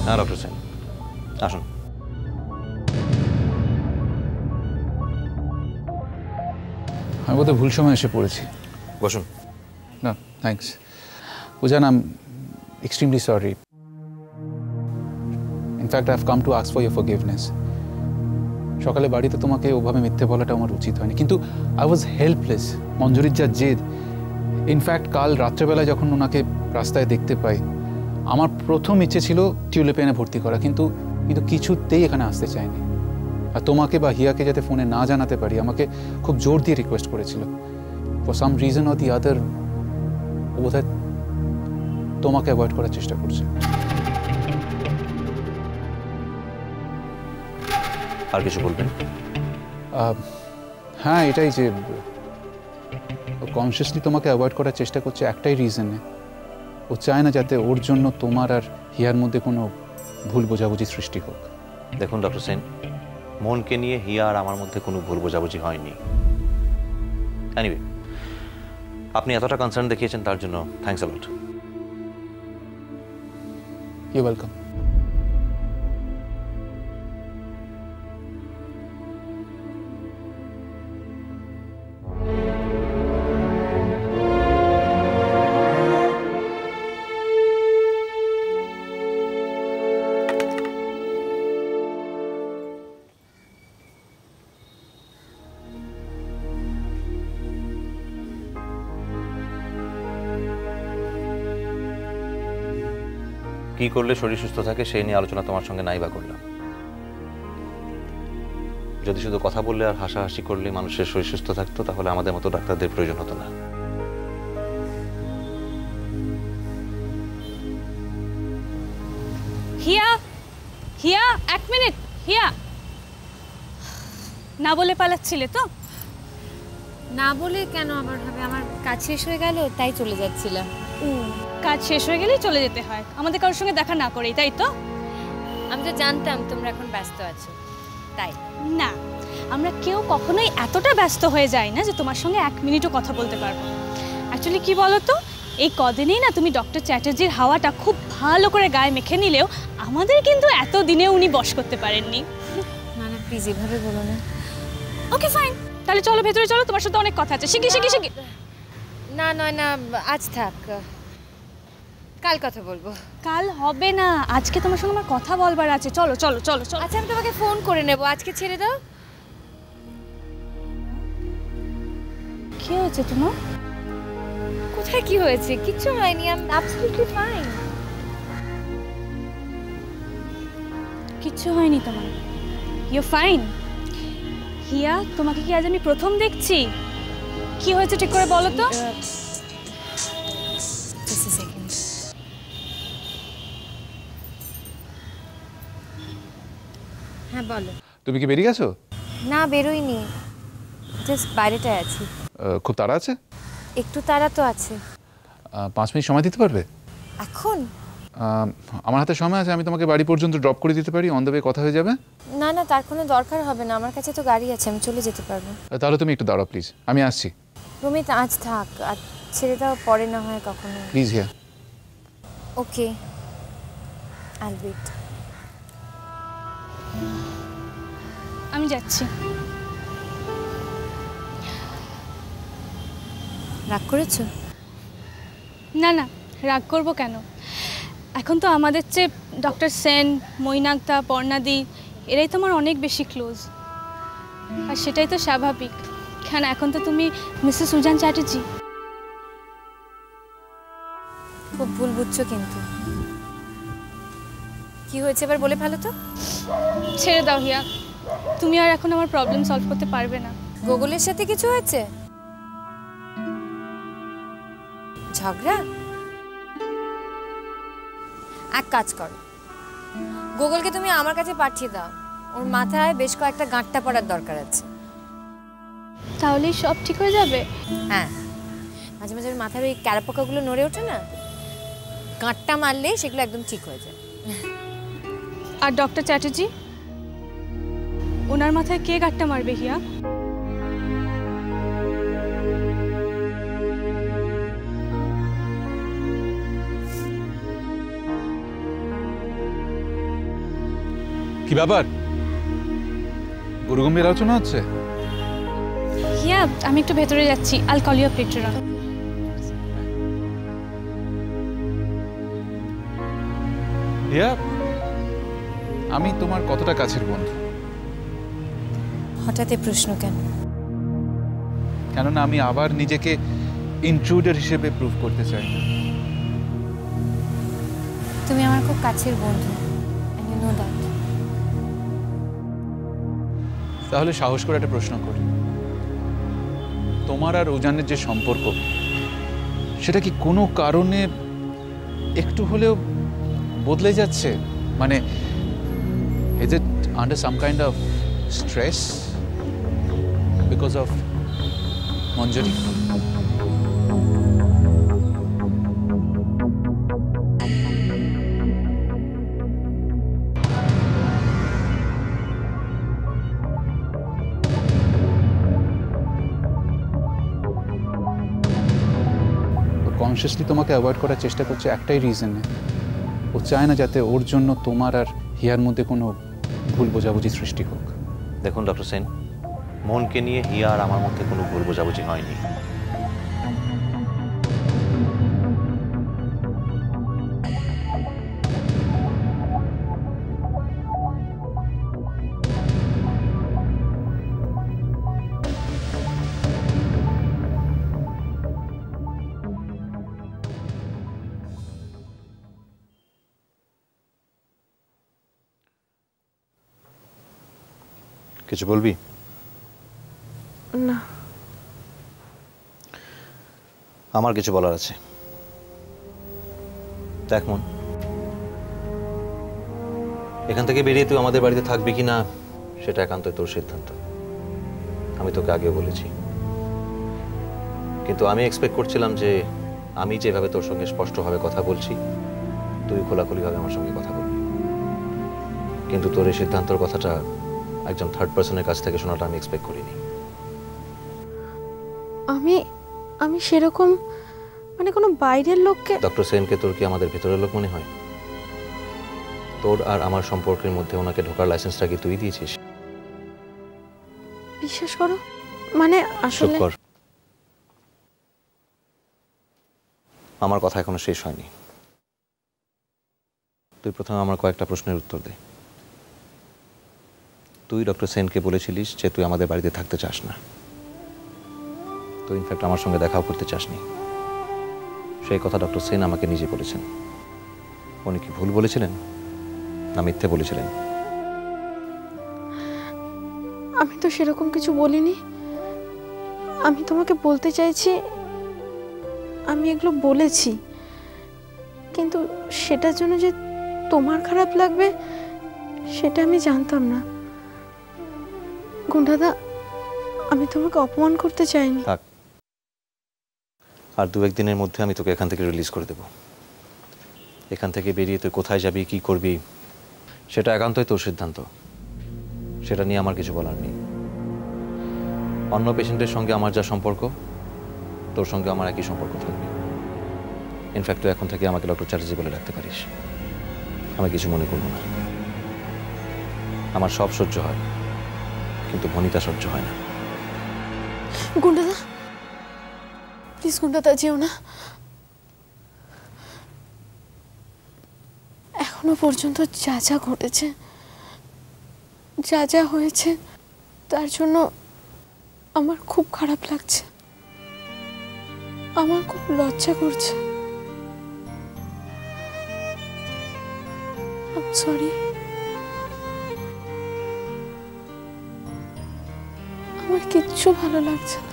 হ্যাঁ ডক্টর সেন, আসুন। আমি বোধহয় ভুল সময় এসে পড়েছি। বসুন। না thanks Puja, I am extremely sorry. In fact I have come to ask for your forgiveness. সকালে বাড়িতে তোমাকে ওভাবে মিথ্যে বলাটা আমার উচিত হয়নি, কিন্তু আই ওয়াজ হেল্পলেস। মঞ্জুরির যা জেদ। ইনফ্যাক্ট কাল রাত্রেবেলায় যখন ওনাকে রাস্তায় দেখতে পাই, আমার প্রথম ইচ্ছে ছিল টিউলিপে এনে ভর্তি করা, কিন্তু কিছুতেই এখানে আসতে চাইনি। আর তোমাকে বা হিয়াকে যাতে ফোনে না জানাতে পারি, আমাকে খুব জোর দিয়ে রিকোয়েস্ট করেছিল। For some reason or the other ও বোধহয় তোমাকে অ্যাভয়েড করার চেষ্টা করছে। আর কিছু বলবেন? হ্যাঁ, এটাই যে কনসিয়াসলি তোমাকে অ্যাভয়েড করার চেষ্টা করছে একটাই রিজনে। ও চায় না যাতে ওর জন্য তোমার আর হিয়ার মধ্যে কোনো ভুল বোঝাবুঝি সৃষ্টি হোক। দেখুন ডক্টর সেন, মনকে নিয়ে হিয়া আর আমার মধ্যে কোনো ভুল বোঝাবুঝি হয়নি। এনিওয়ে, আপনি এতটা কনসার্ন দেখিয়েছেন তার জন্য thanks a lot. You welcome. কি করলে শরীর সুস্থ থাকে সেই নিয়ে আলোচনা তোমার সঙ্গে নাই বা করলাম। যদি শুধু কথা বললে আর হাসাহাসি করলে মানুষের শরীর সুস্থ থাকতো, তাহলে আমাদের মতো ডাক্তারদের প্রয়োজন হতো না। হিয়া, হিয়া, এক মিনিট। হিয়া, না বলে পালাচ্ছিলে তো? না বলে কেন আবার হবে? আমার কাজ শেষ হয়ে গেল তাই চলে যাচ্ছিলাম। কাজ শেষ হয়ে গেলেই চলে যেতে হয়, আমাদের কারোর সঙ্গে দেখা না করেই, তাই তো? আমি তো জানতাম তোমরা এখন ব্যস্ত আছো, তাই। না, আমরা কেউ কখনোই এতটা ব্যস্ত হয়ে যাই না যে তোমার সঙ্গে এক মিনিটও কথা বলতে পারবো। অ্যাকচুয়ালি কি বলো তো, এই কদিনেই না তুমি ডক্টর চ্যাটার্জির হাওয়াটা খুব ভালো করে গায়ে মেখে নিলেও আমাদের কিন্তু এত দিনে উনি বশ করতে পারেননি। না না প্লিজ এভাবে বলো না। ওকে ফাইন, তাহলে চলো ভেতরে চলো, তোমার সাথে অনেক কথা আছে। শিগগির শিগগির শিগগির। না নয় না, আজ থাক, কাল কথা বলবো। কাল হবে না, আজকে তোমার সঙ্গে আমার কথা বলবার আছে। চলো চলো চলো চলো। আচ্ছা আমি তোমাকে ফোন করে নেব, আজকে ছেড়ে দাও। কি হয়েছে তোমার? কোথায় কি হয়েছে? কিচ্ছু হয়নি, আই এম অ্যাবসলিউটলি ফাইন। কিচ্ছু হয়নি তোমার? You fine? হিয়া, তোমাকে কি আজ আমি প্রথম দেখছি? কি হয়েছে ঠিক করে বলো তো। হ্যাঁ বলো। তুমি কি বেরিয়ে গেছো? না বেরোইনি, জাস্ট বাইরেটায় আছি। খুব তাড়া আছে? একটু তাড়া তো আছে। 5 মিনিট সময় দিতে পারবে? এখন? আমার হাতে সময় আছে, আমি তোমাকে বাড়ি পর্যন্ত ড্রপ করে দিতে পারি, অন দ্য ওয়ে কথা হয়ে যাবে। না না, তার কোনো দরকার হবে না, আমার কাছে তো গাড়ি আছে, আমি চলে যেতে পারবো। তাহলে তুমি একটু দাঁড়াও প্লিজ, আমি আসছি। রুমিত আজ থাক, আর ছেড়ে দাও, পরে না হয় কখনো। প্লিজ হিয়া। ওকে, আইল ওয়েট। আমি যাচ্ছি। রাগ করেছো? না না, রাগ করবো কেন? এখন তো আমাদের চেয়ে ডক্টর সেন, মৈনাকদা, পর্ণাদি এরাই তোমার অনেক বেশি ক্লোজ, আর সেটাই তো স্বাভাবিক। কেন, এখন তো তুমি মিসেস সুজান চ্যাটার্জি। খুব ভুল বুঝছো কিন্তু। কি হয়েছে এবার বলে ভালো তো। ছেড়ে দাও হিয়া, তুমি আর এখন আমার প্রবলেম সলভ করতে পারবে না। গুগলের সাথে কিছু হয়েছে? ঝগড়া? এক কাজ করো, গুগলকে তুমি আমার কাছে পাঠিয়ে দাও, ওর মাথায় বেশ কয়েকটা গাঁটটা পড়ার দরকার আছে। তাহলেই সব ঠিক হয়ে যাবে? হ্যাঁ, মাঝে মাঝে ওর মাথার ওই ক্যারাপোকাগুলো নড়ে ওঠে না, গাঁটটা মারলে সেগুলো একদম ঠিক হয়ে যায়। আর ডক্টর চ্যাটার্জি, ওনার মাথায় কে গাঁটটা মারবে হিয়া? কি ব্যাপার, গুরুগম্ভীর আলোচনা হচ্ছে? হিয়া, আমি একটু ভেতরে যাচ্ছি। I'll call you up later on. Hiya, আমি তোমার কতটা কাছের বন্ধু? হঠাৎ এই প্রশ্ন কেন? কেননা আমি আবার নিজেকে ইন্ট্রুডার হিসেবে প্রুভ করতে চাই না। তুমি আমার খুব কাছের বন্ধু, and you know that. তাহলে সাহস করে একটা প্রশ্ন করি, তোমার আর উজানের যে সম্পর্ক, সেটা কি কোনো কারণে একটু হলেও বদলে যাচ্ছে? মানে is it under some kind of stress because of Manjuri? Consciously তোমাকে অ্যাভয়েড করার চেষ্টা করছে একটাই রিজনে, ও চায় না যাতে ওর জন্য তোমার আর হিয়ার মধ্যে কোনো ভুল বোঝাবুঝি সৃষ্টি হোক। দেখুন ডক্টর সেন, মনকে নিয়ে হিয়া আর আমার মধ্যে কোনো ভুল বোঝাবুঝি হয়নি। কিছু বলবি? না, আমার কিছু বলার আছে। দেখ মন, এখান থেকে বেরিয়ে তুই আমাদের বাড়িতে থাকবি কি না সেটা একান্তই তোর সিদ্ধান্ত। আমি তোকে আগেও বলেছি, কিন্তু আমি এক্সপেক্ট করছিলাম যে আমি যেভাবে তোর সঙ্গে স্পষ্টভাবে কথা বলছি তুই খোলাখুলিভাবে আমার সঙ্গে কথা বলবি। কিন্তু তোর এই সিদ্ধান্তর কথাটা একজন থার্ড পার্সনের কাছ থেকে শোনাটা আমি এক্সপেক্ট করিনি। আমি সেরকম মানে কোনো বাইরের লোককে। ডক্টর সেনকে তোর কি আমাদের ভেতরের লোক মনে হয়? তোর আর আমার সম্পর্কের মধ্যে ওনাকে ঢোকার লাইসেন্সটা কি তুই দিয়েছিস? বিশ্বাস করো, মানে আসলে কর, আমার কথা এখনো শেষ হয়নি। তুই প্রথমে আমার কয়েকটা প্রশ্নের উত্তর দে। তুই ডক্টর সেনকে বলেছিলিস যে তুই আমাদের বাড়িতে থাকতে চাস না, তুই ইনফ্যাক্ট আমার সঙ্গে দেখাও করতে চাসনি। সেই কথা ডক্টর সেন আমাকে নিজে বলেছেন। উনি কি ভুল বলেছিলেন না মিথ্যে বলেছিলেন? আমি তো সেরকম কিছু বলিনি। আমি তোমাকে বলতে চাইছি আমি এগুলো বলেছি, কিন্তু সেটার জন্য যে তোমার খারাপ লাগবে সেটা আমি জানতাম না। গুন্ডাদা, আমি তোমাকে অপমান করতে চাইনি। থাক, আর 2-1 দিনের মধ্যে আমি তোকে এখান থেকে রিলিজ করে দেব। এখান থেকে বেরিয়ে তুই কোথায় যাবি, কি করবি, সেটা একান্তই তোর সিদ্ধান্ত। সেটা নিয়ে আমার কিছু বলার নেই। অন্য পেশেন্টের সঙ্গে আমার যা সম্পর্ক, তোর সঙ্গে আমার একই সম্পর্ক থাকবে। ইনফ্যাক্ট তুই এখন থেকে আমাকে ডক্টর চ্যাটার্জি বলে রাখতে পারিস। আমি কিছু মনে করব না। আমার সব সহ্য হয়, কিন্তু ভনিতা সহ্য হয় না। গুন্ডাদা প্লিজ, গুন্ডাদা যেও না। এখনো পর্যন্ত যা যা ঘটেছে, যা যা হয়েছে, তার জন্য আমার খুব খারাপ লাগছে। আমার খুব লজ্জা করছে। I'm sorry. আমার কিচ্ছু ভালো লাগছে না,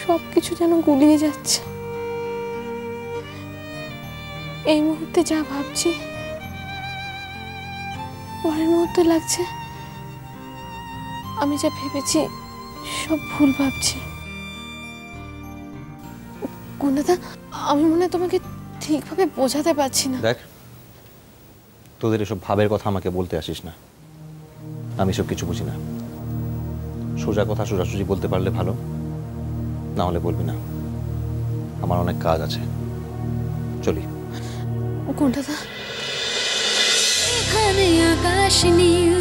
সবকিছু যেন গুলিয়ে যাচ্ছে। এই মুহূর্তে যা ভাবছি, পরের মুহূর্তে লাগছে আমি যা ভেবেছি সব ভুল ভাবছি। গুন্ডাদা, আমি মনে হয় তোমাকে ঠিকভাবে বোঝাতে পারছি না। দেখ, তোদের এসব ভাবের কথা আমাকে বলতে আসিস না। আমি সব কিছু বুঝি না। সোজা কথা সোজাসুজি বলতে পারলে ভালো, না হলে বলবি না। আমার অনেক কাজ আছে, চলি। গুন্ডাদা, আকাশ নীল